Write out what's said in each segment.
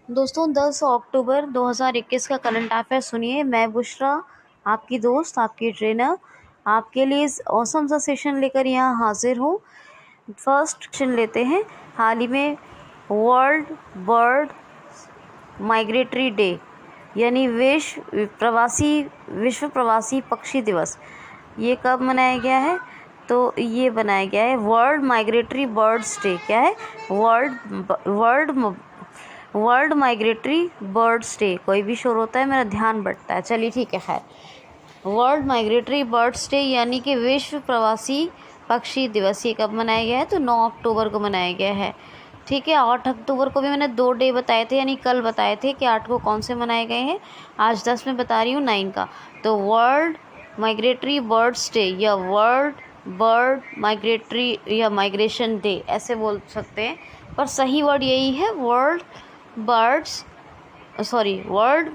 दोस्तों 10 अक्टूबर 2021 का current affair सुनिए। मैं बुशरा, आपकी दोस्त, आपकी ट्रेनर, आपके लिए इस औसम सा सेशन लेकर यहाँ हाजिर हूँ। फर्स्ट क्वेश्चन लेते हैं। हाल ही में वर्ल्ड बर्ड माइग्रेटरी डे यानी विश्व प्रवासी पक्षी दिवस, ये कब मनाया गया है? तो ये बनाया गया है वर्ल्ड माइग्रेटरी बर्ड्स डे। क्या है? World migratory birds day. कोई भी शोर होता है मेरा ध्यान बटता है। चलिए ठीक है, खैर। वर्ल्ड माइग्रेटरी बर्ड्स डे यानी कि विश्व प्रवासी पक्षी दिवस, ये कब मनाया गया है? तो 9 अक्टूबर को मनाया गया है। ठीक है, 8 अक्टूबर को भी मैंने 2 डे बताए थे, यानी कल बताए थे कि 8 को कौन से मनाए गए हैं। आज 10 में बता रही हूँ 9 का। तो वर्ल्ड माइग्रेटरी बर्ड्स डे या वर्ल्ड बर्ड माइग्रेटरी या माइग्रेशन डे ऐसे बोल सकते हैं, पर सही वर्ड यही है वर्ल्ड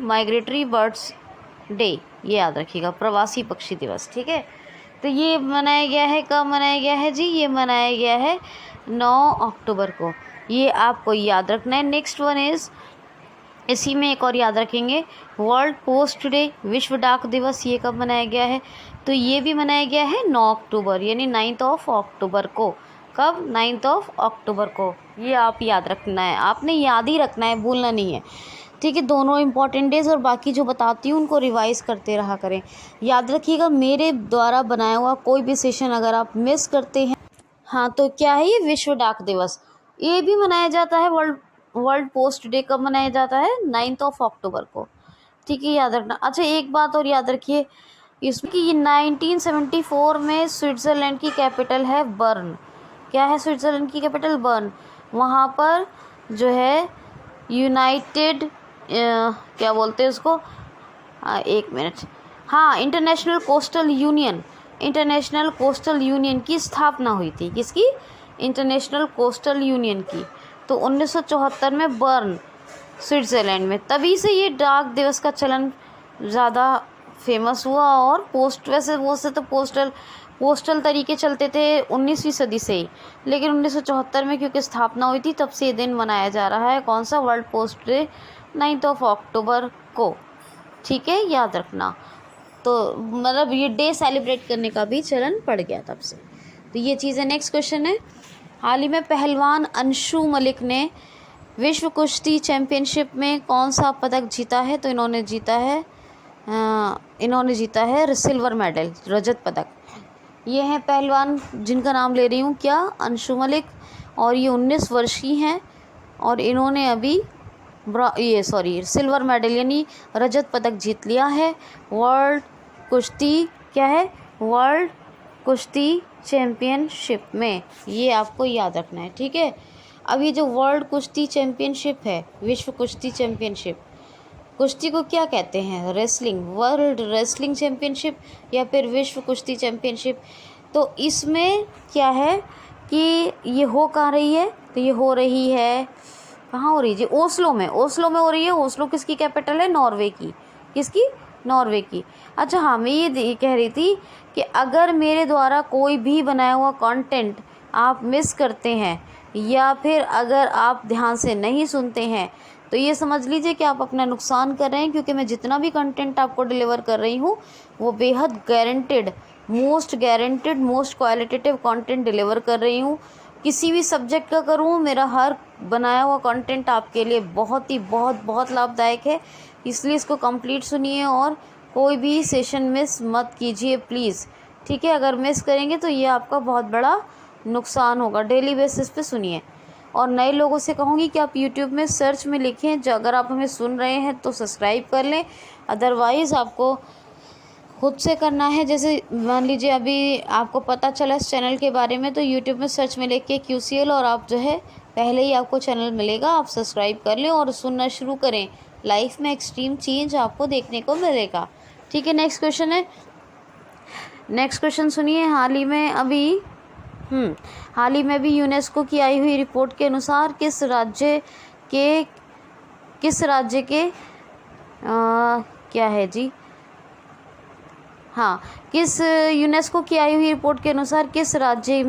माइग्रेटरी बर्ड्स डे। ये याद रखिएगा, प्रवासी पक्षी दिवस। ठीक है, तो ये मनाया गया है, कब मनाया गया है जी? ये मनाया गया है 9 अक्टूबर को। ये आपको याद रखना है। नेक्स्ट वन इज़, इसी में एक और याद रखेंगे, वर्ल्ड पोस्ट डे, विश्व डाक दिवस। ये कब मनाया गया है? तो ये भी मनाया गया है 9 अक्टूबर यानी 9 अक्टूबर को। कब? 9 अक्टूबर को। ये आप याद रखना है, आपने याद ही रखना है, भूलना नहीं है। ठीक है, दोनों इंपॉर्टेंट डेज और बाकी जो बताती हूँ उनको रिवाइज करते रहा करें। याद रखिएगा, मेरे द्वारा बनाया हुआ कोई भी सेशन अगर आप मिस करते हैं, हाँ, तो क्या है ये? विश्व डाक दिवस। ये भी मनाया जाता है वर्ल्ड पोस्ट डे। कब मनाया जाता है? 9 अक्टूबर को। ठीक है, याद रखना। अच्छा, एक बात और याद रखिए इसमें कि ये 1974 में स्विट्ज़रलैंड की कैपिटल है बर्न। क्या है स्विट्ज़रलैंड की कैपिटल? बर्न। वहाँ पर जो है यूनाइटेड क्या बोलते हैं उसको, एक मिनट, हाँ, इंटरनेशनल कोस्टल यूनियन की स्थापना हुई थी। किसकी? इंटरनेशनल कोस्टल यूनियन की। तो 1974 में बर्न, स्विट्ज़रलैंड में। तभी से ये डाक दिवस का चलन ज़्यादा फेमस हुआ। और वैसे तो पोस्टल तरीके चलते थे 19वीं सदी से ही, लेकिन 1974 में क्योंकि स्थापना हुई थी, तब से ये दिन मनाया जा रहा है। कौन सा? वर्ल्ड पोस्ट डे, 9 अक्टूबर को। ठीक है, याद रखना। तो मतलब ये डे सेलिब्रेट करने का भी चलन पड़ गया तब से। तो ये चीज़ है। नेक्स्ट क्वेश्चन है, हाल ही में पहलवान अंशु मलिक ने विश्व कुश्ती चैंपियनशिप में कौन सा पदक जीता है? तो इन्होंने जीता है सिल्वर मेडल, रजत पदक। ये हैं पहलवान जिनका नाम ले रही हूँ, क्या? अंशु मलिक। और ये 19 वर्ष की हैं और इन्होंने अभी सिल्वर मेडल यानी रजत पदक जीत लिया है वर्ल्ड कुश्ती, क्या है? वर्ल्ड कुश्ती चैम्पियनशिप में। ये आपको याद रखना है। ठीक है, अब ये जो वर्ल्ड कुश्ती चैम्पियनशिप है, विश्व कुश्ती चैम्पियनशिप, कुश्ती को क्या कहते हैं? रेसलिंग, वर्ल्ड रेसलिंग चैम्पियनशिप या फिर विश्व कुश्ती चैम्पियनशिप। तो इसमें क्या है कि ये हो कहाँ रही है? तो ये हो रही है, कहाँ हो रही है जी? ओस्लो में हो रही है। ओस्लो किसकी कैपिटल है? नॉर्वे की। किसकी? नॉर्वे की। अच्छा, हाँ, मैं ये कह रही थी कि अगर मेरे द्वारा कोई भी बनाया हुआ कंटेंट आप मिस करते हैं या फिर अगर आप ध्यान से नहीं सुनते हैं, तो ये समझ लीजिए कि आप अपना नुकसान कर रहे हैं, क्योंकि मैं जितना भी कंटेंट आपको डिलीवर कर रही हूँ वो बेहद guaranteed, most qualitative content deliver कर रही हूँ। किसी भी सब्जेक्ट का करूँ, मेरा हर बनाया हुआ कंटेंट आपके लिए बहुत लाभदायक है। इसलिए इसको कंप्लीट सुनिए और कोई भी सेशन मिस मत कीजिए प्लीज़। ठीक है, अगर मिस करेंगे तो ये आपका बहुत बड़ा नुकसान होगा। डेली बेसिस पे सुनिए। और नए लोगों से कहूँगी कि आप यूट्यूब में सर्च में लिखें, जो अगर आप हमें सुन रहे हैं तो सब्सक्राइब कर लें, अदरवाइज़ आपको खुद से करना है। जैसे मान लीजिए अभी आपको पता चला इस चैनल के बारे में, तो यूट्यूब में सर्च में लिख के QCL और आप जो है पहले ही आपको चैनल मिलेगा, आप सब्सक्राइब कर लें और सुनना शुरू करें। लाइफ में एक्सट्रीम चेंज आपको देखने को मिलेगा। ठीक है, नेक्स्ट क्वेश्चन सुनिए। हाल ही में भी यूनेस्को की आई हुई रिपोर्ट के अनुसार किस राज्य के क्या है जी? हाँ, किस यूनेस्को की आई हुई रिपोर्ट के अनुसार किस राज्य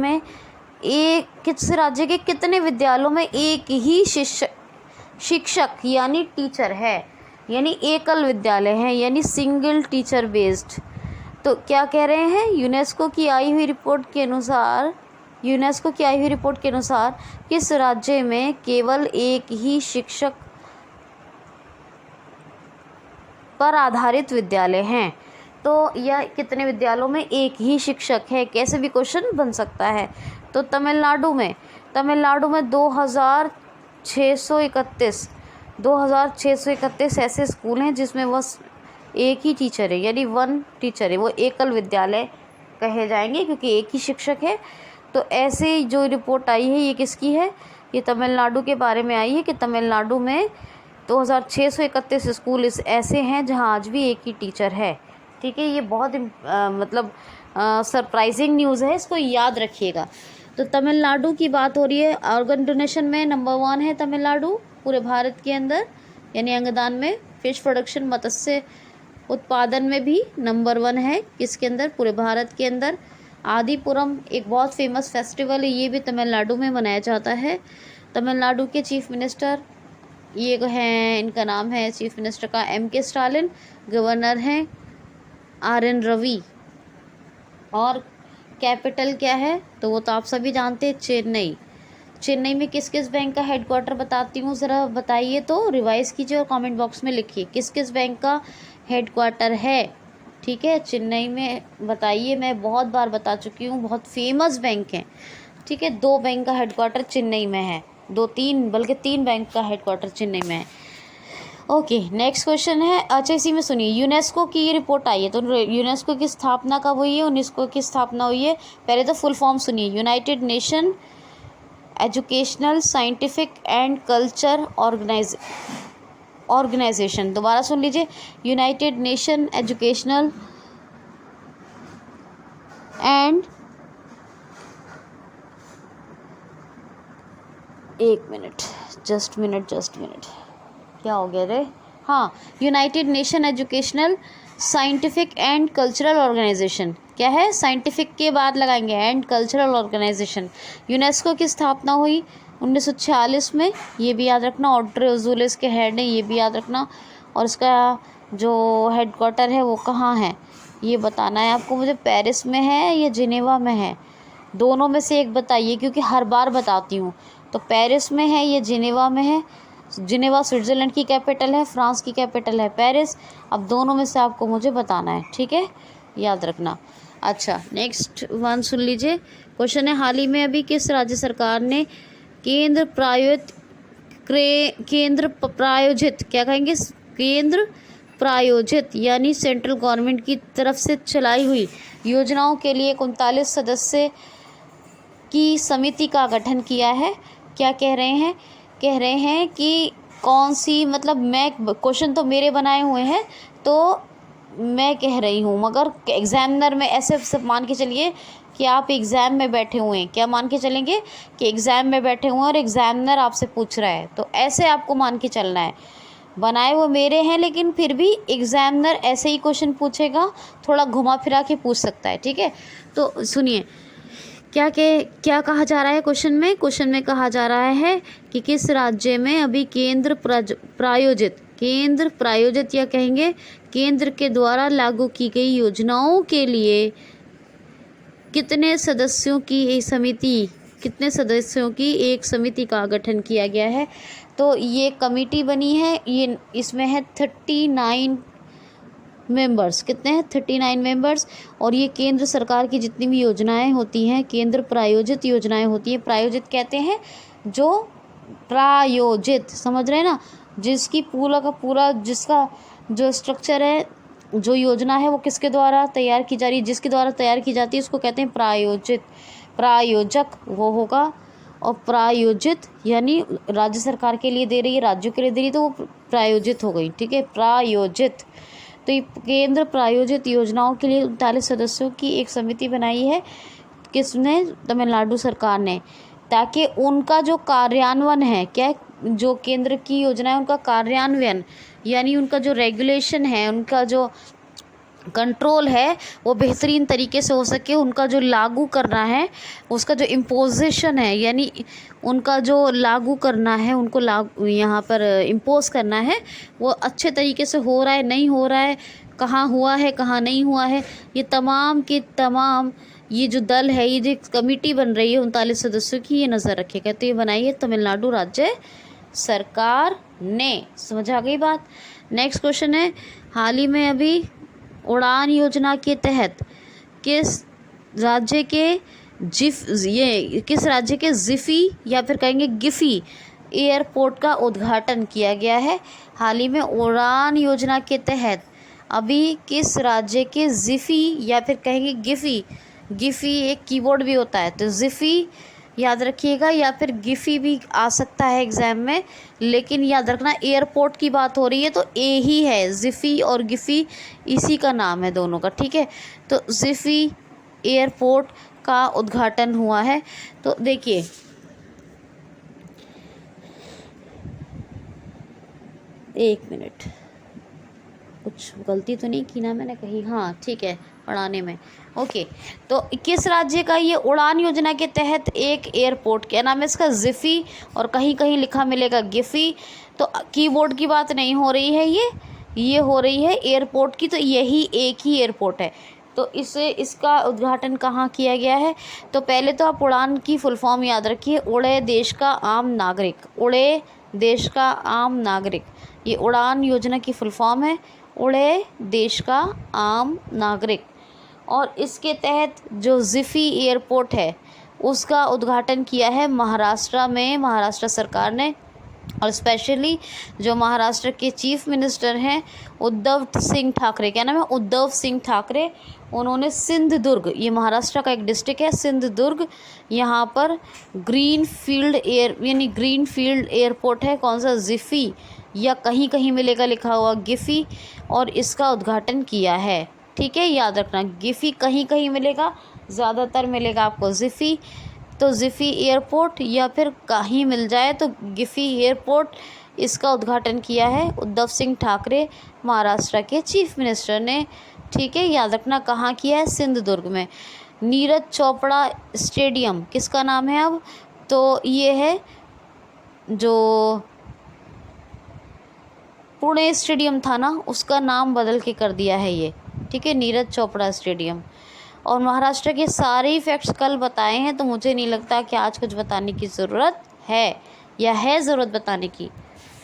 के कितने विद्यालयों में एक ही शिक्षक यानी टीचर है, यानी एकल विद्यालय है, यानी सिंगल टीचर बेस्ड। तो क्या कह रहे हैं, यूनेस्को की आई हुई रिपोर्ट के अनुसार किस राज्य में केवल एक ही शिक्षक पर आधारित विद्यालय हैं। तो यह कितने विद्यालयों में एक ही शिक्षक है, कैसे भी क्वेश्चन बन सकता है। तो तमिलनाडु में 2631 ऐसे स्कूल हैं जिसमें बस एक ही टीचर है, यानी वन टीचर है, वो एकल विद्यालय कहे जाएंगे क्योंकि एक ही शिक्षक है। तो ऐसे जो रिपोर्ट आई है ये किसकी है, ये तमिलनाडु के बारे में आई है कि तमिलनाडु में 2631 स्कूल ऐसे हैं जहां आज भी एक ही टीचर है। ठीक है, ये बहुत सरप्राइजिंग न्यूज़ है, इसको याद रखिएगा। तो तमिलनाडु की बात हो रही है, ऑर्गन डोनेशन में नंबर 1 है तमिलनाडु पूरे भारत के अंदर, यानी अंगदान में। फिश प्रोडक्शन मत्स्य उत्पादन में भी नंबर 1 है, किसके अंदर, पूरे भारत के अंदर। आदिपुरम एक बहुत फेमस फेस्टिवल है, ये भी तमिलनाडु में मनाया जाता है। तमिलनाडु के चीफ मिनिस्टर ये हैं, इनका नाम है चीफ मिनिस्टर का MK स्टालिन, गवर्नर हैं RN रवि, और कैपिटल क्या है, तो वो तो आप सभी जानते हैं, चेन्नई। चेन्नई में किस किस बैंक का हेडक्वार्टर बताती हूँ, ज़रा बताइए, तो रिवाइज कीजिए और कमेंट बॉक्स में लिखिए किस किस बैंक का हेडक्वार्टर है। ठीक है, चेन्नई में बताइए, मैं बहुत बार बता चुकी हूँ, बहुत फेमस बैंक हैं। ठीक है, 2 बैंक का हेडक्वार्टर चेन्नई में है, 2-3 बल्कि 3 बैंक का हेडक्वार्टर चेन्नई में है। ओके, नेक्स्ट क्वेश्चन है। अच्छा, इसी में सुनिए, यूनेस्को की ये रिपोर्ट आई है, तो यूनेस्को की स्थापना कब हुई है, यूनेस्को की स्थापना हुई है, पहले तो फुल फॉर्म सुनिए, United Nation Educational Scientific and Culture Organization. दोबारा सुन लीजिए, यूनाइटेड नेशन एजुकेशनल एंड, एक मिनट, जस्ट मिनट, क्या हो गया रे, हाँ, United Nation Educational Scientific and Cultural Organization. क्या है, साइंटिफिक के बाद लगाएंगे एंड कल्चरल ऑर्गेनाइजेशन। यूनेस्को की स्थापना हुई 1946 में, ये भी याद रखना। ऑड्रे अज़ौले के हेड हैं, ये भी याद रखना। और इसका जो हेडक्वार्टर है वो कहाँ है ये बताना है आपको मुझे, पेरिस में है या जिनेवा में है, दोनों में से एक बताइए क्योंकि हर बार बताती हूँ। तो पेरिस में है या जिनेवा में है। जिनेवा स्विट्ज़रलैंड की कैपिटल है, फ्रांस की कैपिटल है पेरिस। अब दोनों में से आपको मुझे बताना है, ठीक है, याद रखना। अच्छा, नेक्स्ट वन सुन लीजिए, क्वेश्चन है, हाल ही में अभी किस राज्य सरकार ने केंद्र प्रायोजित क्या कहेंगे, केंद्र प्रायोजित यानी सेंट्रल गवर्नमेंट की तरफ से चलाई हुई योजनाओं के लिए 39 सदस्य की समिति का गठन किया है। क्या कह रहे हैं कि कौन सी, मतलब मैं, क्वेश्चन तो मेरे बनाए हुए हैं तो मैं कह रही हूँ, मगर एग्जामिनर में ऐसे मान के चलिए कि आप एग्ज़ाम में बैठे हुए हैं। क्या मान के चलेंगे कि एग्ज़ाम में बैठे हुए हैं और एग्जामिनर आपसे पूछ रहा है, तो ऐसे आपको मान के चलना है। बनाए वो मेरे हैं लेकिन फिर भी एग्जामिनर ऐसे ही क्वेश्चन पूछेगा, थोड़ा घुमा फिरा के पूछ सकता है, ठीक है। तो सुनिए क्या कहा जा रहा है क्वेश्चन में कहा जा रहा है कि किस राज्य में अभी केंद्र प्रायोजित या कहेंगे केंद्र के द्वारा लागू की गई योजनाओं के लिए कितने सदस्यों की एक समिति का गठन किया गया है। तो ये कमेटी बनी है, ये इसमें है 39 मेंबर्स। कितने हैं, 39 मेंबर्स। और ये केंद्र सरकार की जितनी भी योजनाएं होती हैं, केंद्र प्रायोजित योजनाएं होती हैं, प्रायोजित कहते हैं जो प्रायोजित, समझ रहे हैं ना, जिसकी पूरा का पूरा, जिसका जो स्ट्रक्चर है, जो योजना है वो किसके द्वारा तैयार की जा रही है, जिसके द्वारा तैयार की जाती है उसको कहते हैं प्रायोजित। प्रायोजक वो होगा, और प्रायोजित यानी राज्य सरकार के लिए दे रही है, राज्यों के लिए दे रही है, तो वो प्रायोजित हो गई, ठीक है, प्रायोजित। तो ये केंद्र प्रायोजित योजनाओं के लिए 39 सदस्यों की एक समिति बनाई है, किसने, तमिलनाडु सरकार ने, ताकि उनका जो कार्यान्वयन है, क्या, जो केंद्र की योजना है उनका कार्यान्वयन, यानी उनका जो रेगुलेशन है, उनका जो कंट्रोल है वो बेहतरीन तरीके से हो सके, उनका जो लागू करना है, उसका जो इम्पोजिशन है, यानी उनका जो लागू करना है, उनको लागू यहाँ पर इम्पोज करना है, वो अच्छे तरीके से हो रहा है नहीं हो रहा है, कहाँ हुआ है कहाँ नहीं हुआ है, ये तमाम के तमाम ये जो दल है, ये जो कमेटी बन रही है 39 सदस्यों की, ये नज़र रखेगा। तो ये बनाई है तमिलनाडु राज्य सरकार ने। समझ आ गई बात। नेक्स्ट क्वेश्चन है, हाल ही में अभी उड़ान योजना के तहत किस राज्य के किस राज्य के जिफ़ी या फिर कहेंगे गिफ़ी एयरपोर्ट का उद्घाटन किया गया है। हाल ही में उड़ान योजना के तहत अभी किस राज्य के जिफ़ी या फिर कहेंगे गिफ़ी एक कीवर्ड भी होता है, तो जिफ़ी याद रखिएगा, या फिर गिफ़ी भी आ सकता है एग्ज़ाम में, लेकिन याद रखना एयरपोर्ट की बात हो रही है तो ए ही है, जिफ़ी और गिफ़ी इसी का नाम है दोनों का, ठीक है। तो जिफ़ी एयरपोर्ट का उद्घाटन हुआ है। तो देखिए एक मिनट, कुछ गलती तो नहीं की ना मैंने कही, हाँ ठीक है पढ़ाने में, ओके। तो किस राज्य का ये उड़ान योजना के तहत एक एयरपोर्ट, क्या नाम है इसका, जिफ़ी, और कहीं कहीं लिखा मिलेगा गिफ़ी। तो कीबोर्ड की बात नहीं हो रही है, ये हो रही है एयरपोर्ट की, तो यही एक ही एयरपोर्ट है। तो इसका उद्घाटन कहाँ किया गया है। तो पहले तो आप उड़ान की फुल फॉर्म याद रखिए, उड़े देश का आम नागरिक, उड़े देश का आम नागरिक, ये उड़ान योजना की फुल फॉर्म है, उड़े देश का आम नागरिक। और इसके तहत जो जिफ़ी एयरपोर्ट है उसका उद्घाटन किया है महाराष्ट्र में, महाराष्ट्र सरकार ने। और स्पेशली जो महाराष्ट्र के चीफ मिनिस्टर हैं उद्धव सिंह ठाकरे, क्या नाम है, उद्धव सिंह ठाकरे, उन्होंने सिंधुदुर्ग, ये महाराष्ट्र का एक डिस्ट्रिक्ट है सिंधुदुर्ग, यहाँ पर ग्रीन फील्ड एयरपोर्ट है, कौन सा, जिफ़ी, या कहीं कहीं मिलेगा लिखा हुआ गिफ़ी, और इसका उद्घाटन किया है, ठीक है। याद रखना गिफ़ी कहीं कहीं मिलेगा, ज़्यादातर मिलेगा आपको जिफ़ी। तो जिफ़ी एयरपोर्ट या फिर कहीं मिल जाए तो गिफ़ी एयरपोर्ट, इसका उद्घाटन किया है उद्धव सिंह ठाकरे, महाराष्ट्र के चीफ मिनिस्टर ने, ठीक है। याद रखना कहाँ किया है, सिंधुदुर्ग में। नीरज चोपड़ा स्टेडियम किसका नाम है अब, तो ये है जो पुणे स्टेडियम था ना, उसका नाम बदल के कर दिया है ये, ठीक है, नीरज चोपड़ा स्टेडियम। और महाराष्ट्र के सारे ही फैक्ट्स कल बताए हैं, तो मुझे नहीं लगता कि आज कुछ बताने की ज़रूरत है, या है ज़रूरत बताने की।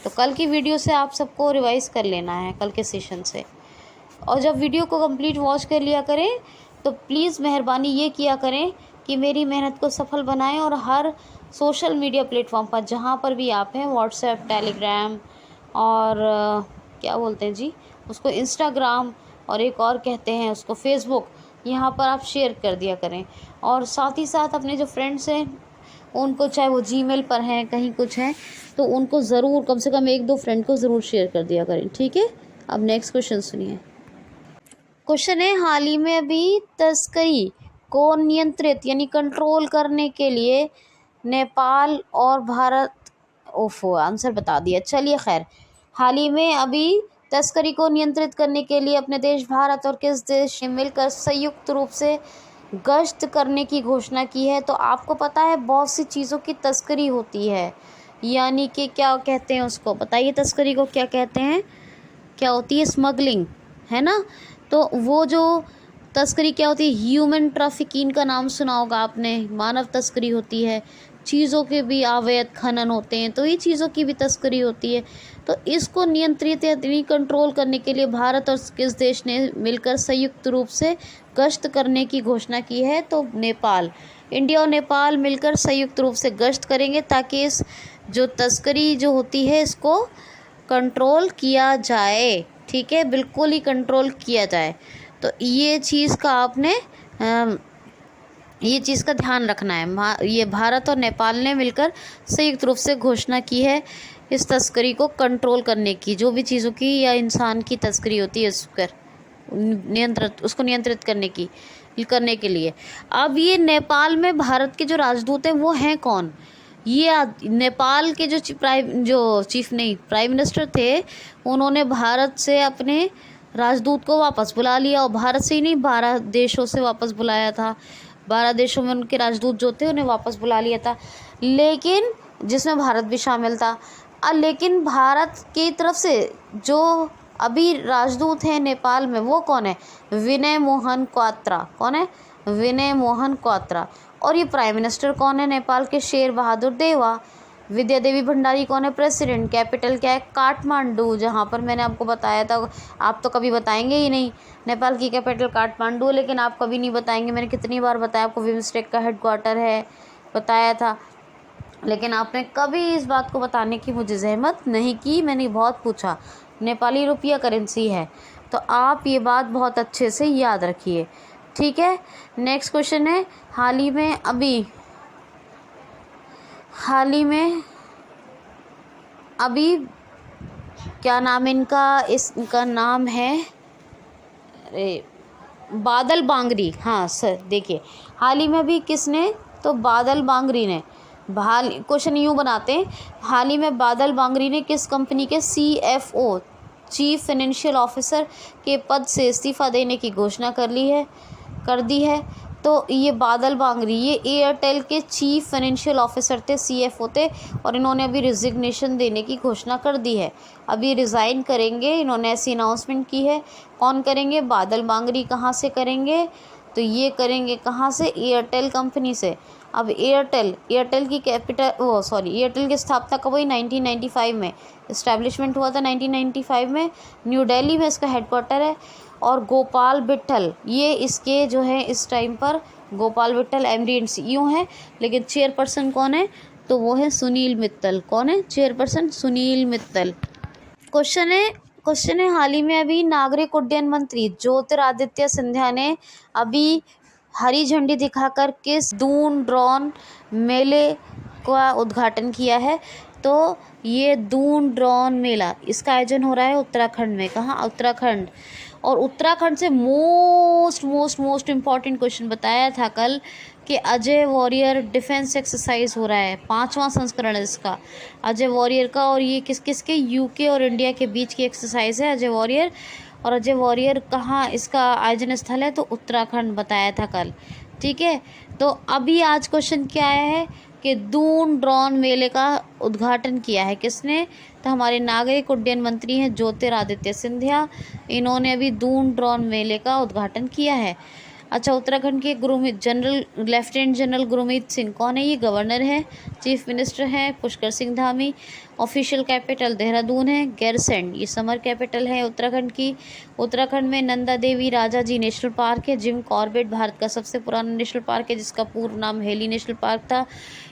तो कल की वीडियो से आप सबको रिवाइज़ कर लेना है, कल के सेशन से। और जब वीडियो को कंप्लीट वॉच कर लिया करें तो प्लीज़ मेहरबानी ये किया करें कि मेरी मेहनत को सफल बनाएं, और हर सोशल मीडिया प्लेटफॉर्म पर जहाँ पर भी आप हैं, व्हाट्सएप, टेलीग्राम, और क्या बोलते हैं जी उसको, इंस्टाग्राम, और एक और कहते हैं उसको फेसबुक, यहाँ पर आप शेयर कर दिया करें। और साथ ही साथ अपने जो फ्रेंड्स हैं उनको, चाहे वो जीमेल पर हैं कहीं कुछ हैं, तो उनको ज़रूर कम से कम 1-2 फ्रेंड को ज़रूर शेयर कर दिया करें, ठीक है। अब नेक्स्ट क्वेश्चन सुनिए। क्वेश्चन है, हाल ही में अभी तस्करी को नियंत्रित यानी कंट्रोल करने के लिए नेपाल और भारत, ओफो आंसर बता दिया, चलिए खैर। हाल ही में अभी तस्करी को नियंत्रित करने के लिए अपने देश भारत और किस देश ने मिलकर संयुक्त रूप से गश्त करने की घोषणा की है। तो आपको पता है बहुत सी चीज़ों की तस्करी होती है, यानी कि क्या कहते हैं उसको, बताइए तस्करी को क्या कहते हैं, क्या होती है, स्मगलिंग, है ना। तो वो जो तस्करी क्या होती है, ह्यूमन ट्रैफिकिंग का नाम सुना होगा आपने, मानव तस्करी होती है, चीज़ों के भी अवैध खनन होते हैं, तो ये चीज़ों की भी तस्करी होती है। तो इसको नियंत्रित यानी कंट्रोल करने के लिए भारत और किस देश ने मिलकर संयुक्त रूप से गश्त करने की घोषणा की है, तो नेपाल, इंडिया और नेपाल मिलकर संयुक्त रूप से गश्त करेंगे ताकि इस जो तस्करी जो होती है इसको कंट्रोल किया जाए, ठीक है, बिल्कुल ही कंट्रोल किया जाए। तो ये चीज़ का आपने ये चीज़ का ध्यान रखना है। ये भारत और नेपाल ने मिलकर संयुक्त रूप से घोषणा की है इस तस्करी को कंट्रोल करने की, जो भी चीज़ों की या इंसान की तस्करी होती है उसको नियंत्रित करने के लिए। अब ये नेपाल में भारत के जो राजदूत हैं वो हैं कौन, ये नेपाल के प्राइम मिनिस्टर थे, उन्होंने भारत से अपने राजदूत को वापस बुला लिया, और भारत से ही नहीं 12 देशों से वापस बुलाया था। 12 देशों में उनके राजदूत जो थे उन्हें वापस बुला लिया था, लेकिन जिसमें भारत भी शामिल था। लेकिन भारत की तरफ से जो अभी राजदूत हैं नेपाल में वो कौन है? विनय मोहन क्वात्रा। कौन है? विनय मोहन क्वात्रा। और ये प्राइम मिनिस्टर कौन है नेपाल के? शेर बहादुर देवा। विद्या देवी भंडारी कौन है? प्रेसिडेंट। कैपिटल क्या है? काठमांडू, जहाँ पर मैंने आपको बताया था, आप तो कभी बताएंगे ही नहीं नेपाल की कैपिटल काठमांडू, लेकिन आप कभी नहीं बताएंगे। मैंने कितनी बार बताया आपको, बिम्स्टेक का हेडक्वार्टर है, बताया था, लेकिन आपने कभी इस बात को बताने की मुझे जहमत नहीं की। मैंने बहुत पूछा। नेपाली रुपया करेंसी है, तो आप ये बात बहुत अच्छे से याद रखिए, ठीक है। नेक्स्ट क्वेश्चन है, हाल ही में अभी क्या नाम है इनका? इसका नाम है बादल बांगरी। हाँ सर, देखिए हाल ही में अभी किसने? तो बादल बांगरी ने। क्वेश्चन यूँ बनाते हैं, हाल ही में बादल बांगरी ने किस कंपनी के CFO चीफ फाइनेंशियल ऑफिसर के पद से इस्तीफ़ा देने की घोषणा कर दी है। तो ये बादल बांगरी ये एयरटेल के चीफ फाइनेंशियल ऑफिसर थे, CFO थे, और इन्होंने अभी रिजिग्नेशन देने की घोषणा कर दी है। अभी रिज़ाइन करेंगे, इन्होंने ऐसी अनाउंसमेंट की है। कौन करेंगे? बादल बांगरी। कहाँ से करेंगे? तो ये करेंगे कहाँ से? एयरटेल कंपनी से। अब एयरटेल की स्थापना कब हुई? 1995 में। इस्टेब्लिशमेंट हुआ था 1995 में। न्यू दिल्ली में इसका हेडक्वार्टर है। और गोपाल विट्ठल ये इसके जो है इस टाइम पर Gopal Vitthal MD and CEO हैं, लेकिन चेयरपर्सन कौन है? तो वो है सुनील मित्तल। कौन है चेयरपर्सन? सुनील मित्तल। क्वेश्चन है हाल ही में अभी नागरिक उड्डयन मंत्री ज्योतिरादित्य सिंधिया ने अभी हरी झंडी दिखाकर किस दून ड्रोन मेले का उद्घाटन किया है? तो ये दून ड्रोन मेला, इसका आयोजन हो रहा है उत्तराखंड में। कहाँ? उत्तराखंड। और उत्तराखंड से मोस्ट इम्पॉर्टेंट क्वेश्चन बताया था कल कि अजय वॉरियर डिफेंस एक्सरसाइज हो रहा है, 5वां संस्करण है इसका, अजय वॉरियर का। और ये किस के? UK और इंडिया के बीच की एक्सरसाइज है अजय वॉरियर। और अजय वॉरियर कहाँ इसका आयोजन स्थल है? तो उत्तराखंड बताया था कल, ठीक है। तो अभी आज क्वेश्चन क्या आया है कि दून ड्रोन मेले का उद्घाटन किया है किसने? तो हमारे नागरिक उड्डयन मंत्री हैं ज्योतिरादित्य सिंधिया। इन्होंने अभी दून ड्रोन मेले का उद्घाटन किया है। अच्छा, उत्तराखंड के लेफ्टिनेंट जनरल गुरमीत सिंह कौन है? ये गवर्नर है। चीफ मिनिस्टर हैं पुष्कर सिंह धामी। ऑफिशियल कैपिटल देहरादून है। गैरसैंड ये समर कैपिटल है उत्तराखंड की। उत्तराखंड में नंदा देवी राजा जी नेशनल पार्क है। जिम कॉर्बेट भारत का सबसे पुराना नेशनल पार्क है, जिसका पूर्व नाम हेली नेशनल पार्क था।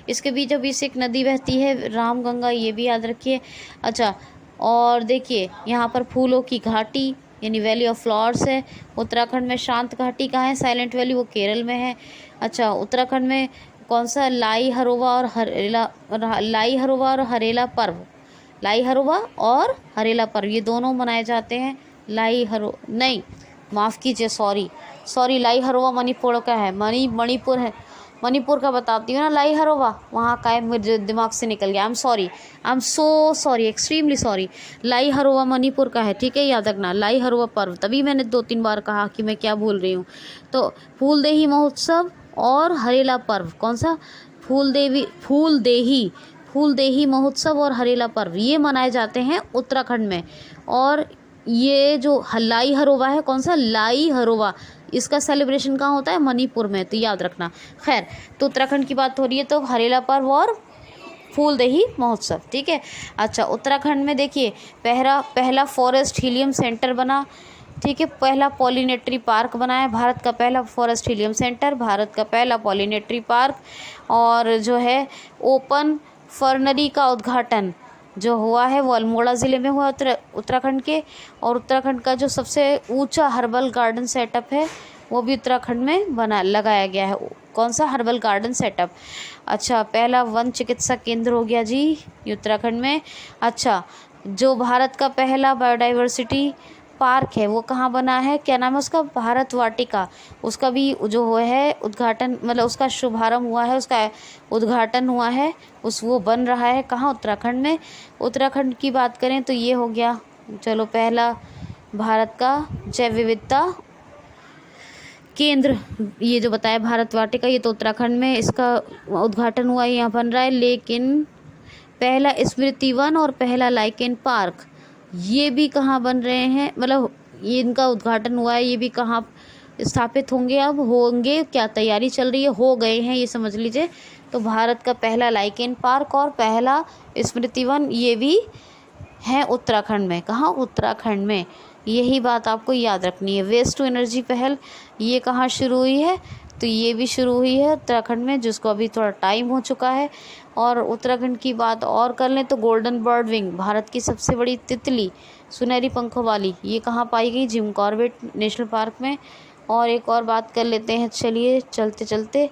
इसके बीचों बीच एक नदी बहती है रामगंगा, ये भी याद रखिए। अच्छा, और देखिए यहाँ पर फूलों की घाटी यानी वैली ऑफ फ्लावर्स है। उत्तराखंड में शांत घाटी कहाँ है? साइलेंट वैली, वो केरल में है। अच्छा, उत्तराखंड में कौन सा? लाई हरोवा और हरेला पर्व। लाई हरोवा और हरेला पर्व ये दोनों मनाए जाते हैं। माफ़ कीजिए, सॉरी लाई हरोवा मणिपुर का है। मणिपुर है, मणिपुर का बताती हूँ ना। लाई हरोवा वहाँ का है, मुझे दिमाग से निकल गया। I am so sorry, extremely sorry. Lai Haraoba Manipur का है, ठीक है, याद रखना। लाई हरोवा पर्व, तभी मैंने 2-3 बार कहा कि मैं क्या भूल रही हूँ। तो फूलदेही महोत्सव और हरेला पर्व, कौन सा? फूलदेही महोत्सव और हरेला पर्व ये मनाए जाते हैं उत्तराखंड में। और ये जो लाई हरोवा है, कौन सा? लाई हरोवा, इसका सेलिब्रेशन कहाँ होता है? मणिपुर में, तो याद रखना। खैर, तो उत्तराखंड की बात हो रही है तो हरेला पर्व और फूलदेही महोत्सव, ठीक है। अच्छा, उत्तराखंड में देखिए पहला फॉरेस्ट हीलियम सेंटर बना, ठीक है। पहला पॉलिनेटरी पार्क बना है, भारत का पहला फॉरेस्ट हीलियम सेंटर, भारत का पहला पॉलिनेटरी पार्क। और जो है ओपन फर्नरी का उद्घाटन जो हुआ है वो अल्मोड़ा ज़िले में हुआ उत्तराखंड के। और उत्तराखंड का जो सबसे ऊंचा हर्बल गार्डन सेटअप है वो भी उत्तराखंड में लगाया गया है। कौन सा? Herbal garden setup. अच्छा, पहला वन चिकित्सा केंद्र हो गया जी ये उत्तराखंड में। अच्छा, जो भारत का पहला बायोडाइवर्सिटी पार्क है वो कहाँ बना है? क्या नाम है उसका? भारत वाटिका। उसका भी जो है उद्घाटन, मतलब उसका शुभारंभ हुआ है, उसका उद्घाटन हुआ है, वो बन रहा है। कहाँ? उत्तराखंड में। उत्तराखंड की बात करें तो ये हो गया, चलो पहला भारत का जैव विविधता केंद्र, ये जो बताया भारत वाटिका, ये तो उत्तराखंड में इसका उद्घाटन हुआ है, यहाँ बन रहा है। लेकिन पहला स्मृति वन और पहला लाइकेन पार्क ये भी कहाँ बन रहे हैं, मतलब ये इनका उद्घाटन हुआ है, ये भी कहाँ स्थापित होंगे, अब होंगे, क्या तैयारी चल रही है, हो गए हैं, ये समझ लीजिए। तो भारत का पहला लाइकेन पार्क और पहला स्मृति वन ये भी है उत्तराखंड में। कहाँ? उत्तराखंड में। यही बात आपको याद रखनी है। वेस्ट टू एनर्जी पहल ये कहाँ शुरू हुई है? तो ये भी शुरू हुई है उत्तराखंड में, जिसको अभी थोड़ा टाइम हो चुका है। और उत्तराखंड की बात और कर लें तो गोल्डन बर्ड विंग, भारत की सबसे बड़ी तितली सुनहरी पंखों वाली, ये कहाँ पाई गई? जिम कॉर्बेट नेशनल पार्क में। और एक और बात कर लेते हैं, चलिए चलते चलते,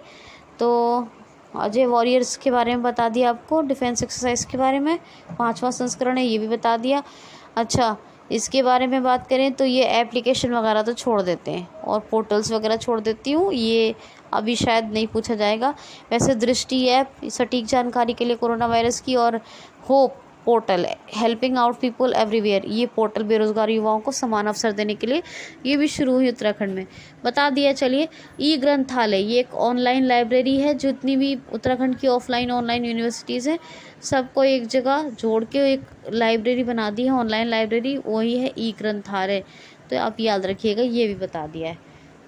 तो अजय वॉरियर्स के बारे में बता दिया आपको, डिफेंस एक्सरसाइज के बारे में 5वां संस्करण है, ये भी बता दिया। अच्छा, इसके बारे में बात करें तो ये एप्लीकेशन वगैरह तो छोड़ देते हैं और पोर्टल्स वगैरह छोड़ देती हूँ, ये अभी शायद नहीं पूछा जाएगा। वैसे दृष्टि ऐप सटीक जानकारी के लिए कोरोना वायरस की, और hope portal helping out people everywhere, ये पोर्टल बेरोजगार युवाओं को समान अवसर देने के लिए ये भी शुरू हुई उत्तराखंड में, बता दिया। चलिए, ई ग्रंथालय ये एक ऑनलाइन लाइब्रेरी है, जितनी भी उत्तराखंड की ऑफलाइन ऑनलाइन यूनिवर्सिटीज़ हैं सबको एक जगह जोड़ के एक लाइब्रेरी बना दी है, ऑनलाइन लाइब्रेरी, वही है ई ग्रंथालय। तो आप याद रखिएगा, ये भी बता दिया है।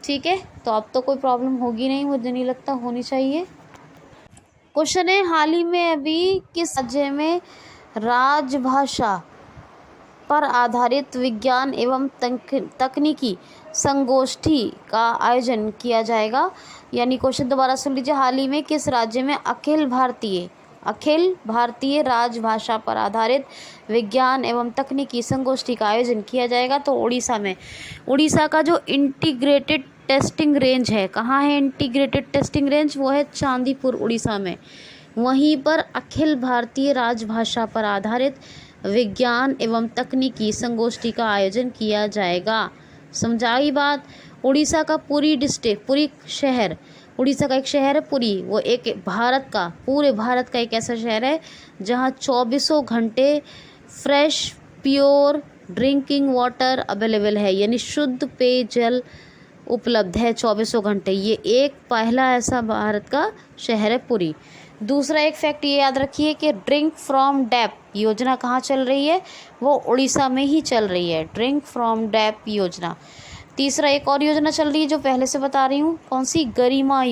ठीक है, तो अब तो कोई प्रॉब्लम होगी नहीं, मुझे नहीं लगता होनी चाहिए। क्वेश्चन है, हाल ही में अभी किस राज्य में राजभाषा पर आधारित विज्ञान एवं तकनीकी संगोष्ठी का आयोजन किया जाएगा? यानी क्वेश्चन दोबारा सुन लीजिए, हाल ही में किस राज्य में अखिल भारतीय राजभाषा पर आधारित विज्ञान एवं तकनीकी संगोष्ठी का आयोजन किया जाएगा? तो उड़ीसा में। उड़ीसा का जो इंटीग्रेटेड टेस्टिंग रेंज है, कहाँ है इंटीग्रेटेड टेस्टिंग रेंज? वो है चांदीपुर, उड़ीसा में। वहीं पर अखिल भारतीय राजभाषा पर आधारित विज्ञान एवं तकनीकी संगोष्ठी का आयोजन किया जाएगा। समझाई बात? उड़ीसा का पुरी शहर, उड़ीसा का एक शहर है पुरी, वो एक पूरे भारत का एक ऐसा शहर है जहाँ 24 घंटे fresh pure drinking water available है, यानी शुद्ध पेयजल उपलब्ध है 24 घंटे। ये एक पहला ऐसा भारत का शहर है पुरी। दूसरा एक फैक्ट ये याद रखिए कि ड्रिंक फ्रॉम डैप योजना कहाँ चल रही है? वो उड़ीसा में ही चल रही है, ड्रिंक फ्रॉम डैप योजना। तीसरा एक और योजना चल रही है जो पहले से बता रही हूँ, कौन सी? गरिमा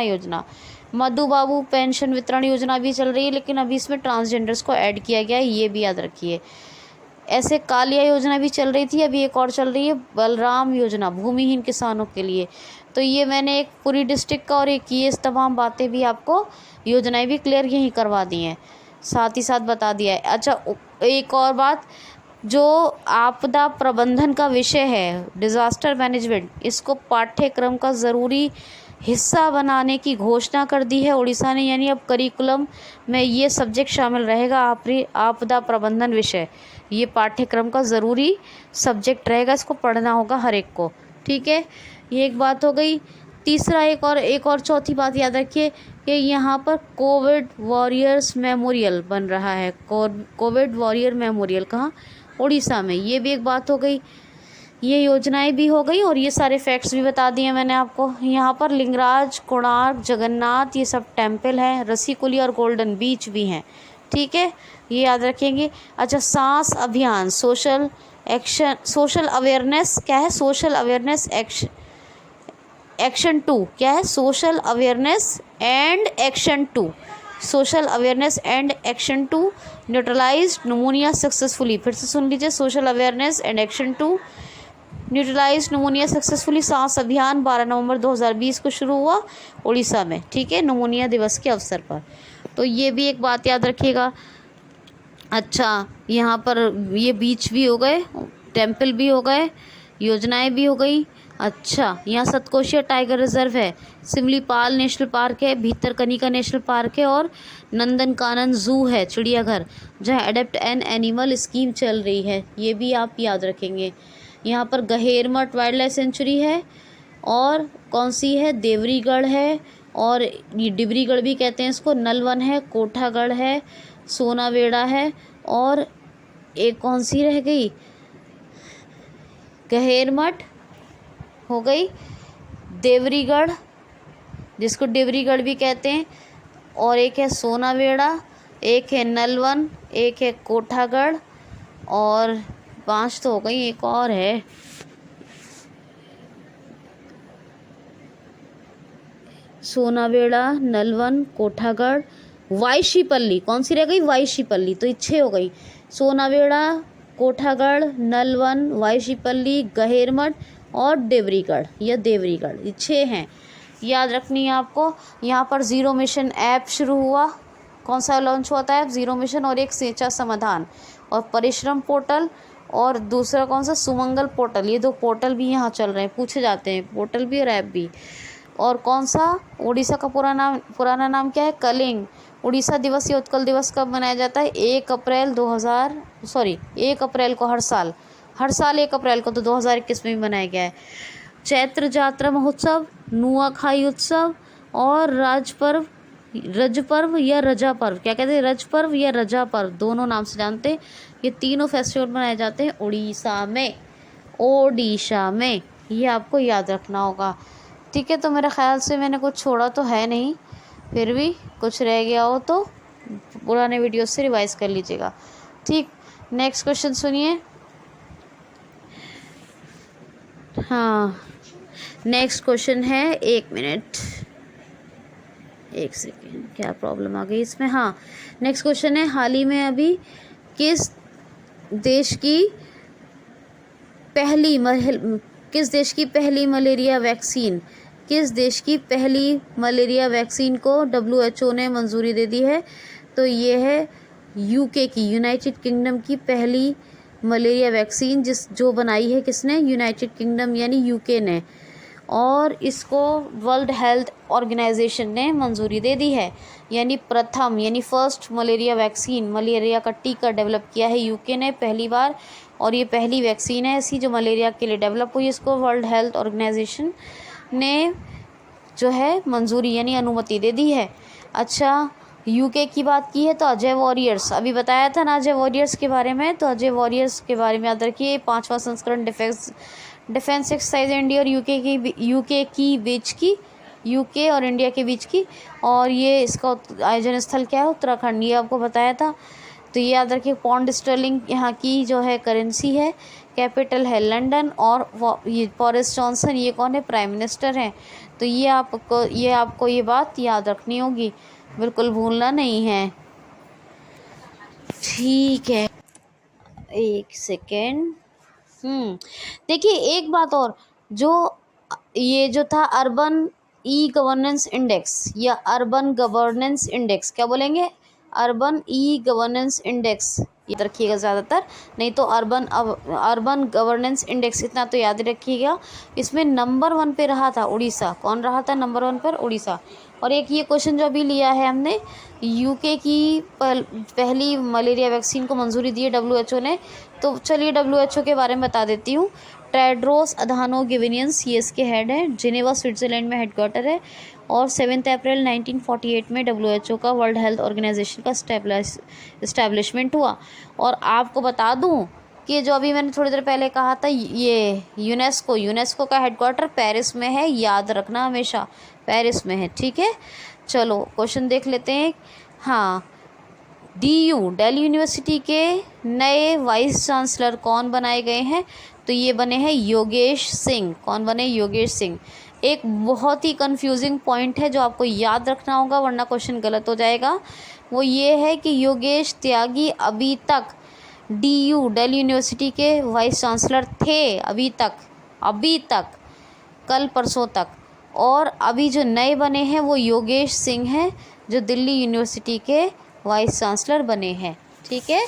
योजना। मधु बाबू पेंशन वितरण योजना भी चल रही है, लेकिन अभी इसमें ट्रांसजेंडर्स को ऐड किया गया है, ये भी याद रखिए। ऐसे कालिया योजना भी चल रही थी, अभी एक और चल रही है बलराम योजना, भूमिहीन किसानों के लिए। तो ये मैंने एक पूरी डिस्ट्रिक्ट का और एक ये तमाम बातें भी आपको, योजनाएं भी क्लियर यहीं करवा दी हैं, साथ ही साथ बता दिया है। अच्छा, एक और बात, जो आपदा प्रबंधन का विषय है, डिज़ास्टर मैनेजमेंट, इसको पाठ्यक्रम का ज़रूरी हिस्सा बनाने की घोषणा कर दी है उड़ीसा ने, यानी अब करिकुलम में ये सब्जेक्ट शामिल रहेगा, आपदा प्रबंधन विषय, ये पाठ्यक्रम का ज़रूरी सब्जेक्ट रहेगा, इसको पढ़ना होगा हर एक को। ठीक है, ये एक बात हो गई। तीसरा एक और चौथी बात याद रखिए कि यहाँ पर कोविड वॉरियर्स मेमोरियल बन रहा है, कोविड वॉरियर मेमोरियल, कहाँ? उड़ीसा में। ये भी एक बात हो गई, ये योजनाएं भी हो गई और ये सारे फैक्ट्स भी बता दिए मैंने आपको। यहाँ पर लिंगराज, कोणार्क, जगन्नाथ, ये सब टेम्पल हैं, रसीकुली और गोल्डन बीच भी हैं। ठीक है, ये याद रखेंगे। अच्छा, सांस अभियान, सोशल अवेयरनेस, क्या है? सोशल अवेयरनेस एक्शन 2, क्या है? Social awareness and action 2 neutralised pneumonia successfully. फिर से सुन लीजिए, social awareness and action 2 neutralised pneumonia successfully. सांस अभियान 12 नवंबर 2020 को शुरू हुआ उड़ीसा में, ठीक है, निमोनिया दिवस के अवसर पर। तो ये भी एक बात याद रखिएगा। अच्छा, यहाँ पर ये बीच भी हो गए, टेम्पल भी हो गए, योजनाएं भी हो गई। अच्छा, यहाँ सतकोशिया टाइगर रिजर्व है, सिमलीपाल नेशनल पार्क है, भीतरकनिका नेशनल पार्क है और नंदनकानन जू है, चिड़ियाघर, जहाँ एडेप्ट एन एनिमल स्कीम चल रही है, ये भी आप याद रखेंगे। यहाँ पर गहेरमठ वाइल्ड लाइफ सेंचुरी है और कौन सी है? देवरीगढ़ है, और ये डिब्रीगढ़ भी कहते हैं इसको, नलवन है, कोठागढ़ है, सोनावेड़ा है, और एक कौन सी रह गई? गहेरमठ हो गई, देवरीगढ़ जिसको देवरीगढ़ भी कहते हैं, और एक है सोनावेड़ा, एक है नलवन, एक है कोठागढ़, और 5 तो हो गई, एक और है सोनावेड़ा, नलवन, कोठागढ़, वाईशीपल्ली। कौन सी रह गई? वाईशीपल्ली। तो ये 6 हो गई, सोनावेड़ा, कोठागढ़, नलवन, वाईशीपल्ली, गहेरमठ और देवरीगढ़ या देवरीगढ़, ये 6 हैं। याद रखनी है आपको। यहाँ पर ज़ीरो मिशन ऐप शुरू हुआ। कौन सा लॉन्च हुआ था ऐप? ज़ीरो मिशन, और एक सेचा समाधान और परिश्रम पोर्टल, और दूसरा कौन सा? सुमंगल पोर्टल। ये 2 पोर्टल भी यहाँ चल रहे हैं, पूछे जाते हैं, पोर्टल भी और ऐप भी। और कौन सा? उड़ीसा का पुराना नाम क्या है? कलिंग। उड़ीसा दिवस या उत्कल दिवस कब मनाया जाता है? 1 अप्रैल को हर साल 1 अप्रैल को, तो 2021 में भी मनाया गया है। चैत्र जात्रा महोत्सव, नुआखाई उत्सव और रज पर्व या रजा पर्व, क्या कहते हैं? रज पर्व या रजा पर्व, दोनों नाम से जानते हैं। ये तीनों फेस्टिवल मनाए जाते हैं ओडिशा में। ये आपको याद रखना होगा, ठीक है। तो मेरे ख्याल से मैंने कुछ छोड़ा तो है नहीं, फिर भी कुछ रह गया हो तो पुराने वीडियो से रिवाइज कर लीजिएगा, ठीक। नेक्स्ट क्वेश्चन सुनिए। हाँ, नेक्स्ट क्वेश्चन है, 1 मिनट 1 सेकेंड, क्या प्रॉब्लम आ गई इसमें? हाँ, नेक्स्ट क्वेश्चन है, हाल ही में अभी किस देश की पहली मलेरिया वैक्सीन को WHO ने मंजूरी दे दी है? तो ये है यूके की, यूनाइटेड किंगडम की पहली मलेरिया वैक्सीन, जो बनाई है किसने? यूनाइटेड किंगडम यानी यूके ने, और इसको वर्ल्ड हेल्थ ऑर्गेनाइजेशन ने मंजूरी दे दी है। यानी प्रथम यानी फर्स्ट मलेरिया वैक्सीन, मलेरिया का टीका डेवलप किया है यूके ने पहली बार, और ये पहली वैक्सीन है ऐसी जो मलेरिया के लिए डेवलप हुई। इसको वर्ल्ड हेल्थ ऑर्गेनाइजेशन ने जो है मंजूरी यानी अनुमति दे दी है। अच्छा, यूके की बात की है तो अजय वॉरियर्स, अभी बताया था ना अजय वॉरियर्स के बारे में, तो अजय वॉरियर्स के बारे में याद रखिए। 5वां संस्करण डिफेंस एक्सरसाइज इंडिया और यूके और इंडिया के बीच की, और ये इसका आयोजन स्थल क्या है? उत्तराखंड, ये आपको बताया था। तो ये याद रखिए। पाउंड स्टर्लिंग यहाँ की जो है करेंसी है, कैपिटल है लंदन, और ये बोरिस जॉनसन, ये कौन है? प्राइम मिनिस्टर हैं। तो ये आपको ये बात याद रखनी होगी, बिल्कुल भूलना नहीं है, ठीक है। 1 सेकेंड। देखिए एक बात और, ये जो था अर्बन ई गवर्नेंस इंडेक्स या अर्बन गवर्नेंस इंडेक्स, क्या बोलेंगे? अर्बन ई गवर्नेंस इंडेक्स, याद रखिएगा ज़्यादातर, नहीं तो अर्बन गवर्नेंस इंडेक्स, इतना तो याद रखिएगा। इसमें नंबर 1 पे रहा था उड़ीसा। कौन रहा था नंबर 1 पर? उड़ीसा। और एक ये क्वेश्चन जो अभी लिया है हमने, यूके की पहली मलेरिया वैक्सीन को मंजूरी दी है WHO ने। तो चलिए WHO के बारे में बता देती हूँ। टेड्रोस अधानो गिवेनियस, ये इसके हेड है, जिनेवा स्विट्ज़रलैंड में हेडक्वार्टर है, और 7 अप्रैल 1948 में WHO का वर्ल्ड हेल्थ ऑर्गेनाइजेशन का इस्टेब्लिशमेंट हुआ। और आपको बता दूं कि जो अभी मैंने थोड़ी देर पहले कहा था, ये यूनेस्को का हेडक्वार्टर पेरिस में है, याद रखना हमेशा, पेरिस में है, ठीक है। चलो क्वेश्चन देख लेते हैं। हाँ, दिल्ली यूनिवर्सिटी के नए वाइस चांसलर कौन बनाए गए हैं? तो ये बने हैं योगेश सिंह। कौन बने? योगेश सिंह। एक बहुत ही कंफ्यूजिंग पॉइंट है जो आपको याद रखना होगा, वरना क्वेश्चन गलत हो जाएगा। वो ये है कि योगेश त्यागी अभी तक दिल्ली यूनिवर्सिटी के वाइस चांसलर थे, अभी तक कल परसों तक, और अभी जो नए बने हैं वो योगेश सिंह हैं, जो दिल्ली यूनिवर्सिटी के वाइस चांसलर बने हैं, ठीक है।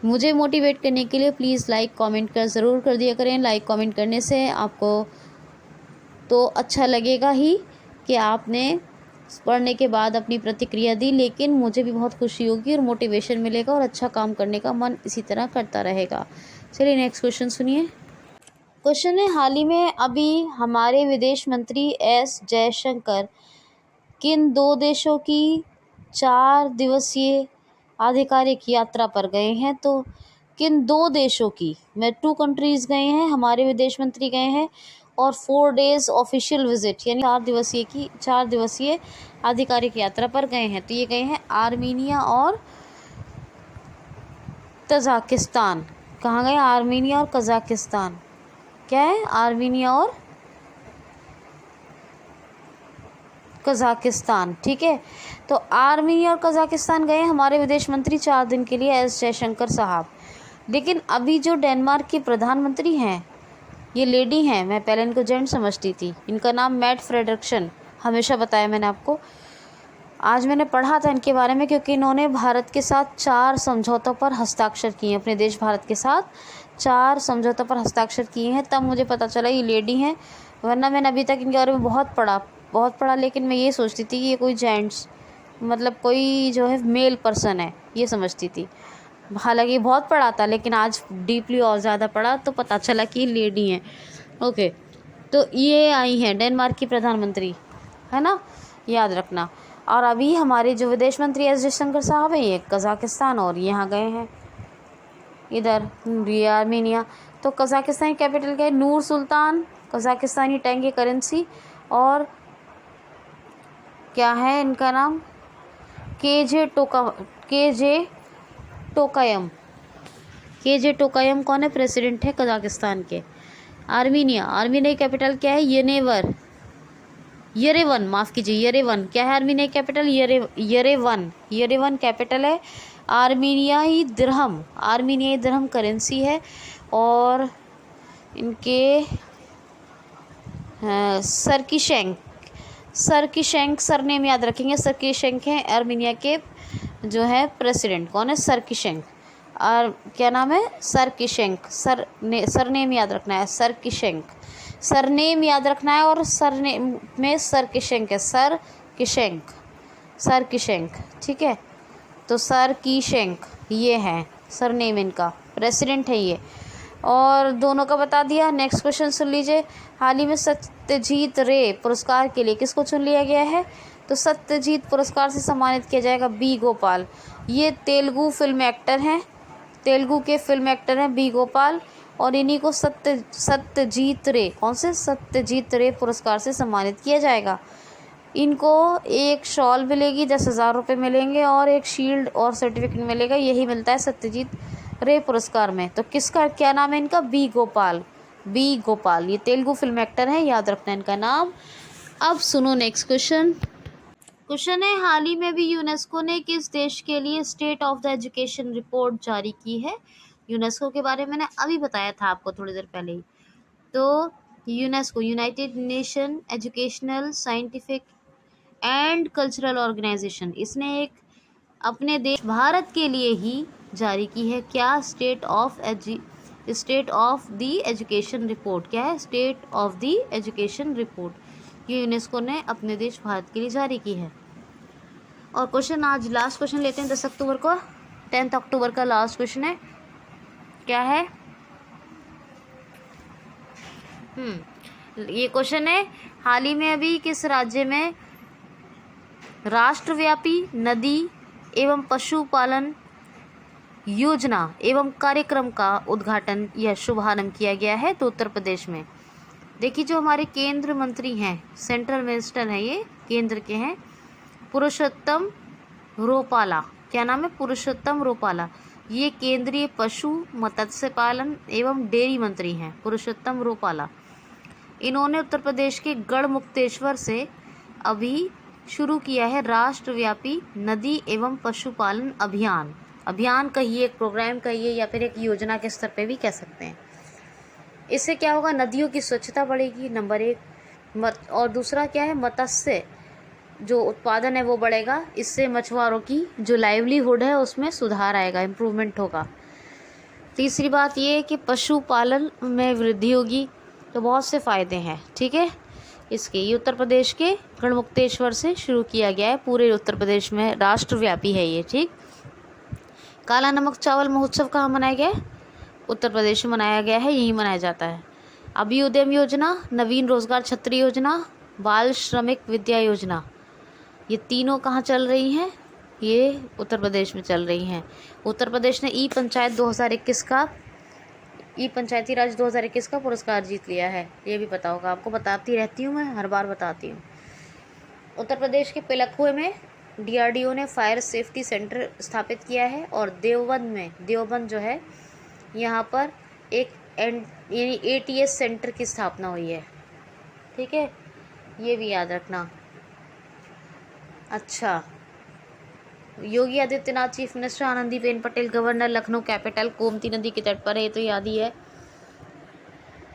मुझे मोटिवेट करने के लिए प्लीज़ लाइक कमेंट ज़रूर कर दिया करें। लाइक कमेंट करने से आपको तो अच्छा लगेगा ही कि आपने पढ़ने के बाद अपनी प्रतिक्रिया दी, लेकिन मुझे भी बहुत खुशी होगी और मोटिवेशन मिलेगा और अच्छा काम करने का मन इसी तरह करता रहेगा। चलिए नेक्स्ट क्वेश्चन सुनिए। क्वेश्चन है, हाल ही में अभी हमारे विदेश मंत्री एस जयशंकर किन 2 देशों की 4 दिवसीय आधिकारिक यात्रा पर गए हैं? तो किन 2 देशों की, मैं 2 कंट्रीज़ गए हैं, हमारे विदेश मंत्री गए हैं, और 4 डेज़ ऑफिशियल विजिट यानी 4 दिवसीय आधिकारिक यात्रा पर गए हैं। तो ये गए हैं आर्मीनिया और तजाकिस्तान। कहाँ गए? आर्मीनिया और कजाकिस्तान। क्या है? आर्मीनिया और कजाकिस्तान। ठीक है, तो आर्मीनिया और कजाकिस्तान गए हमारे विदेश मंत्री 4 दिन के लिए, एस जयशंकर साहब। लेकिन अभी जो डेनमार्क की प्रधानमंत्री हैं, ये लेडी हैं, मैं पहले इनको जेंट समझती थी, इनका नाम मैट फ्रेडरिक्सन, हमेशा बताया मैंने आपको। आज मैंने पढ़ा था इनके बारे में, क्योंकि इन्होंने भारत के साथ 4 समझौतों पर हस्ताक्षर किए हैं, अपने देश भारत के साथ 4 समझौतों पर हस्ताक्षर किए हैं, तब मुझे पता चला ये लेडी हैं। वरना मैंने अभी तक इनके बारे में बहुत पढ़ा, लेकिन मैं ये सोचती थी कि ये कोई जेंट्स, मतलब कोई जो है मेल पर्सन है, ये समझती थी। हालांकि बहुत पढ़ा था, लेकिन आज डीपली और ज़्यादा पढ़ा तो पता चला कि ये लेडी हैं। ओके, तो ये आई हैं डेनमार्क की प्रधानमंत्री, है ना, याद रखना। और अभी हमारे जो विदेश मंत्री एस जयशंकर साहब हैं, ये कज़ाकिस्तान और यहाँ गए हैं, इधर आर्मीनिया। तो कज़ाकिस्तान की कैपिटल क्या है? नूर सुल्तान, कज़ाकिस्तानी टेंगे करेंसी, और क्या है इनका नाम? केजे टोकायम कौन है? प्रेसिडेंट है कजाकिस्तान के। आर्मीनिया की कैपिटल क्या है? येरेवन, माफ़ कीजिए, येरेवन। क्या है आर्मीनिया की कैपिटल? येरेवन कैपिटल है। आर्मीनियाई दिरहम करेंसी है, और इनके सरकीशेंक सरनेम याद रखेंगे। सरकीशेंक हैं आर्मीनिया के जो है प्रेसिडेंट। कौन है? सरकीशेंक। और क्या नाम है? सरकीशेंक। सरनेम याद रखना है, सरकीशेंक। सरनेम याद रखना है, और सरनेम में सरकीशेंक है, सरकीशेंक। ठीक है, तो सरकीशेंक ये है सरनेम इनका, प्रेसिडेंट है ये। और दोनों का बता दिया। नेक्स्ट क्वेश्चन सुन लीजिए। हाल ही में सत्यजीत रे पुरस्कार के लिए किसको चुन लिया गया है? तो सत्यजीत पुरस्कार से सम्मानित किया जाएगा बी गोपाल। ये तेलुगु फिल्म एक्टर हैं, तेलुगु के फिल्म एक्टर हैं बी गोपाल, और इन्हीं को सत्यजीत रे पुरस्कार से सम्मानित किया जाएगा। इनको एक शॉल मिलेगी, 10,000 रुपये मिलेंगे, और एक शील्ड और सर्टिफिकेट मिलेगा। यही मिलता है सत्यजीत रे पुरस्कार में। तो किसका क्या नाम है इनका? बी गोपाल। ये तेलुगु फिल्म एक्टर हैं, याद रखना इनका नाम। अब सुनो नेक्स्ट क्वेश्चन है, हाल ही में भी यूनेस्को ने किस देश के लिए state of the education report जारी की है? यूनेस्को के बारे में मैंने अभी बताया था आपको थोड़ी देर पहले ही। तो UNESCO, United Nation Educational, Scientific and Cultural Organization, इसने एक अपने देश भारत के लिए ही जारी की है। क्या? State of the education report. क्या है? State of the education report. ये यूनेस्को ने अपने देश भारत के लिए जारी की है। और क्वेश्चन आज लास्ट क्वेश्चन लेते हैं 10 अक्टूबर को, 10 अक्टूबर का लास्ट क्वेश्चन है। क्या है? ये क्वेश्चन है, हाल ही में अभी किस राज्य में राष्ट्रव्यापी नदी एवं पशुपालन योजना एवं कार्यक्रम का उद्घाटन या शुभारंभ किया गया है? तो उत्तर प्रदेश में। देखिए, जो हमारे केंद्र मंत्री हैं, सेंट्रल मिनिस्टर हैं, ये केंद्र के हैं, पुरुषोत्तम रूपाला। क्या नाम है? पुरुषोत्तम रूपाला। ये केंद्रीय पशु मत्स्य पालन एवं डेयरी मंत्री हैं, पुरुषोत्तम रूपाला। इन्होंने उत्तर प्रदेश के गढ़मुक्तेश्वर से अभी शुरू किया है राष्ट्रव्यापी नदी एवं पशुपालन अभियान कहिए, एक प्रोग्राम कहिए, या फिर एक योजना के स्तर पे भी कह सकते हैं। इससे क्या होगा? नदियों की स्वच्छता बढ़ेगी, नंबर 1। और दूसरा क्या है? मत्स्य जो उत्पादन है वो बढ़ेगा। इससे मछुआरों की जो लाइवलीहुड है उसमें सुधार आएगा, इम्प्रूवमेंट होगा। तीसरी बात ये है कि पशुपालन में वृद्धि होगी। तो बहुत से फ़ायदे हैं, ठीक है इसके। ये उत्तर प्रदेश के गढ़मुक्तेश्वर से शुरू किया गया है, पूरे उत्तर प्रदेश में राष्ट्रव्यापी है ये, ठीक। काला नमक चावल महोत्सव कहाँ मनाया गया है? उत्तर प्रदेश में मनाया गया है, यहीं मनाया जाता है। अभ्युदय योजना, नवीन रोजगार छत्री योजना, बाल श्रमिक विद्या योजना, ये तीनों कहाँ चल रही हैं? ये उत्तर प्रदेश में चल रही हैं। उत्तर प्रदेश ने ई पंचायती राज 2021 का पुरस्कार जीत लिया है, ये भी पता होगा आपको, बताती रहती हूँ मैं, हर बार बताती हूँ। उत्तर प्रदेश के पिलखुए में DRDO ने फायर सेफ्टी सेंटर स्थापित किया है, और देवबंद जो है यहाँ पर एक यानी ATS सेंटर की स्थापना हुई है। ठीक है, ये भी याद रखना। अच्छा, Yogi Adityanath chief minister, Anandiben Patel governor, Lucknow capital Gomti नदी के तट पर है, तो याद ही है,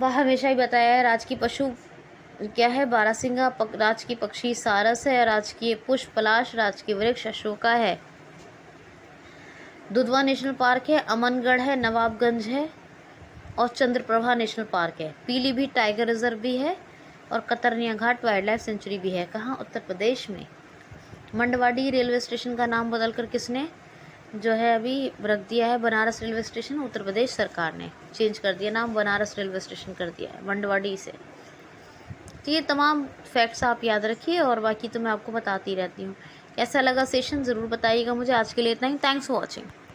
वह हमेशा ही बताया है। राजकीय पशु क्या है? बारहसिंगा। राजकीय पक्षी सारस है। राजकीय पुष्प पलाश। राजकीय वृक्ष अशोका है। दुधवा नेशनल पार्क है, अमनगढ़ है, नवाबगंज है, और चंद्रप्रभा नेशनल पार्क है। पीलीभीत टाइगर रिजर्व भी है, और कतरनिया घाट वाइल्ड लाइफ सेंचुरी भी है। कहाँ? उत्तर प्रदेश में। मंडवाडी रेलवे स्टेशन का नाम बदलकर किसने जो है अभी रख दिया है? Banaras railway station. उत्तर प्रदेश सरकार ने चेंज कर दिया नाम, बनारस रेलवे स्टेशन कर दिया है मंडवाडी से। तो ये तमाम फैक्ट्स आप याद रखिए, और बाकी तो मैं आपको बताती रहती हूँ। कैसा लगा सेशन ज़रूर बताइएगा मुझे। आज के लिए इतना ही। Thanks for watching.